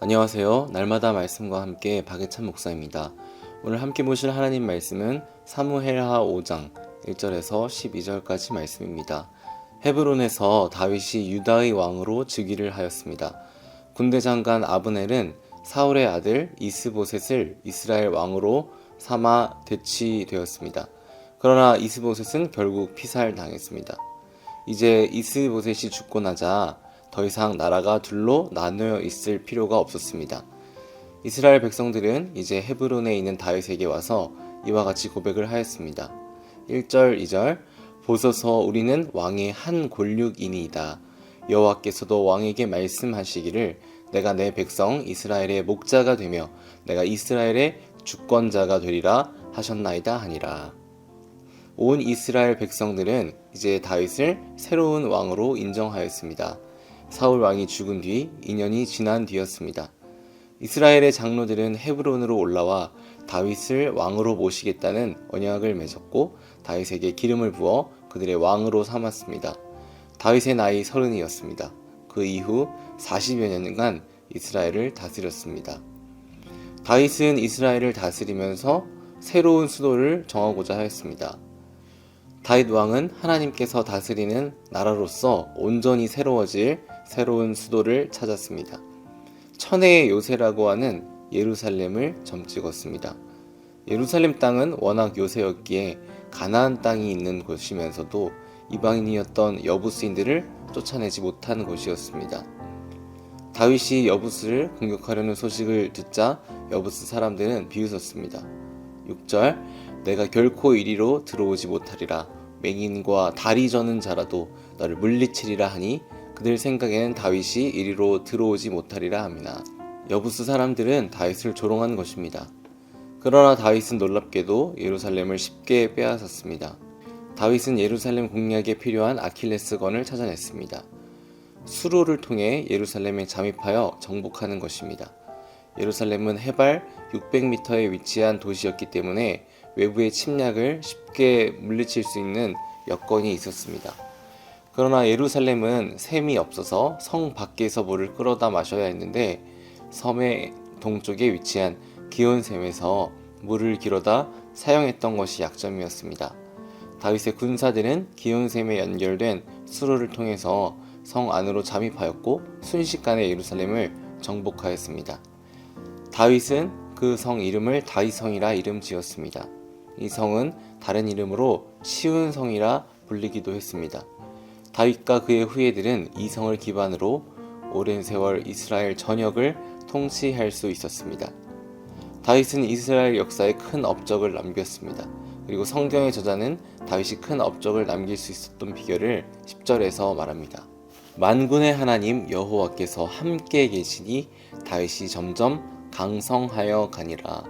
안녕하세요. 날마다 말씀과 함께 박예찬 목사입니다. 오늘 함께 보실 하나님 말씀은 사무엘하 5장 1절에서 12절까지 말씀입니다. 헤브론에서 다윗이 유다의 왕으로 즉위를 하였습니다. 군대 장관 아브넬은 사울의 아들 이스보셋을 이스라엘 왕으로 삼아 대치되었습니다. 그러나 이스보셋은 결국 피살당했습니다. 이제 이스보셋이 죽고 나자 더 이상 나라가 둘로 나누어 있을 필요가 없었습니다. 이스라엘 백성들은 이제 헤브론에 있는 다윗에게 와서 이와 같이 고백을 하였습니다. 1절, 2절 보소서 우리는 왕의 한 골육이니이다. 여호와께서도 왕에게 말씀하시기를 내가 내 백성 이스라엘의 목자가 되며 내가 이스라엘의 주권자가 되리라 하셨나이다 하니라. 온 이스라엘 백성들은 이제 다윗을 새로운 왕으로 인정하였습니다. 사울 왕이 죽은 뒤 2년이 지난 뒤였습니다. 이스라엘의 장로들은 헤브론으로 올라와 다윗을 왕으로 모시겠다는 언약을 맺었고 다윗에게 기름을 부어 그들의 왕으로 삼았습니다. 다윗의 나이 30이었습니다. 그 이후 40여 년간 이스라엘을 다스렸습니다. 다윗은 이스라엘을 다스리면서 새로운 수도를 정하고자 하였습니다. 다윗 왕은 하나님께서 다스리는 나라로서 온전히 새로워질 새로운 수도를 찾았습니다. 천혜의 요새라고 하는 예루살렘을 점찍었습니다. 예루살렘 땅은 워낙 요새였기에 가나안 땅이 있는 곳이면서도 이방인이었던 여부스인들을 쫓아내지 못한 곳이었습니다. 다윗이 여부스를 공격하려는 소식을 듣자 여부스 사람들은 비웃었습니다. 6절 내가 결코 이리로 들어오지 못하리라. 맹인과 다리 저는 자라도 너를 물리치리라 하니 그들 생각에는 다윗이 이리로 들어오지 못하리라 합니다. 여부스 사람들은 다윗을 조롱한 것입니다. 그러나 다윗은 놀랍게도 예루살렘을 쉽게 빼앗았습니다. 다윗은 예루살렘 공략에 필요한 아킬레스건을 찾아냈습니다. 수로를 통해 예루살렘에 잠입하여 정복하는 것입니다. 예루살렘은 해발 600m에 위치한 도시였기 때문에 외부의 침략을 쉽게 물리칠 수 있는 여건이 있었습니다. 그러나 예루살렘은 샘이 없어서 성 밖에서 물을 끌어다 마셔야 했는데 섬의 동쪽에 위치한 기온샘에서 물을 길어다 사용했던 것이 약점이었습니다. 다윗의 군사들은 기온샘에 연결된 수로를 통해서 성 안으로 잠입하였고 순식간에 예루살렘을 정복하였습니다. 다윗은 그 성 이름을 다윗성이라 이름 지었습니다. 이 성은 다른 이름으로 쉬운 성이라 불리기도 했습니다. 다윗과 그의 후예들은 이 성을 기반으로 오랜 세월 이스라엘 전역을 통치할 수 있었습니다. 다윗은 이스라엘 역사에 큰 업적을 남겼습니다. 그리고 성경의 저자는 다윗이 큰 업적을 남길 수 있었던 비결을 10절에서 말합니다. 만군의 하나님 여호와께서 함께 계시니 다윗이 점점 강성하여 가니라.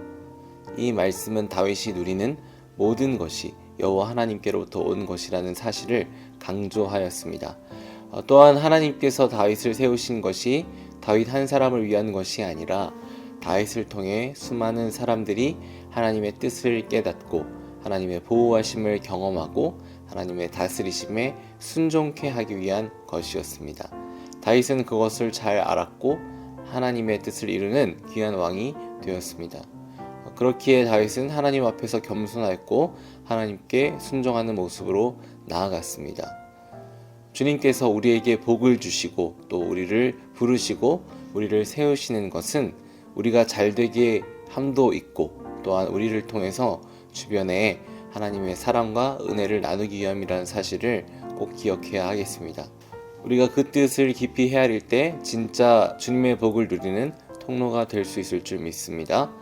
이 말씀은 다윗이 누리는 모든 것이 여호와 하나님께로부터 온 것이라는 사실을 강조하였습니다. 또한 하나님께서 다윗을 세우신 것이 다윗 한 사람을 위한 것이 아니라 다윗을 통해 수많은 사람들이 하나님의 뜻을 깨닫고 하나님의 보호하심을 경험하고 하나님의 다스리심에 순종케 하기 위한 것이었습니다. 다윗은 그것을 잘 알았고 하나님의 뜻을 이루는 귀한 왕이 되었습니다. 그렇기에 다윗은 하나님 앞에서 겸손하였고 하나님께 순종하는 모습으로 나아갔습니다. 주님께서 우리에게 복을 주시고 또 우리를 부르시고 우리를 세우시는 것은 우리가 잘되게 함도 있고 또한 우리를 통해서 주변에 하나님의 사랑과 은혜를 나누기 위함이라는 사실을 꼭 기억해야 하겠습니다. 우리가 그 뜻을 깊이 헤아릴 때 진짜 주님의 복을 누리는 통로가 될 수 있을 줄 믿습니다.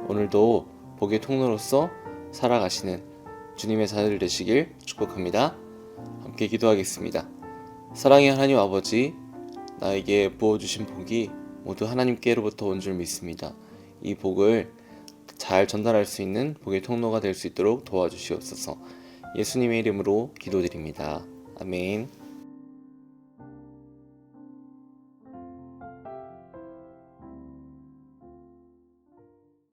오늘도 복의 통로로서 살아가시는 주님의 자녀들 되시길 축복합니다. 함께 기도하겠습니다. 사랑의 하나님 아버지, 나에게 부어주신 복이 모두 하나님께로부터 온 줄 믿습니다. 이 복을 잘 전달할 수 있는 복의 통로가 될 수 있도록 도와주시옵소서. 예수님의 이름으로 기도드립니다. 아멘.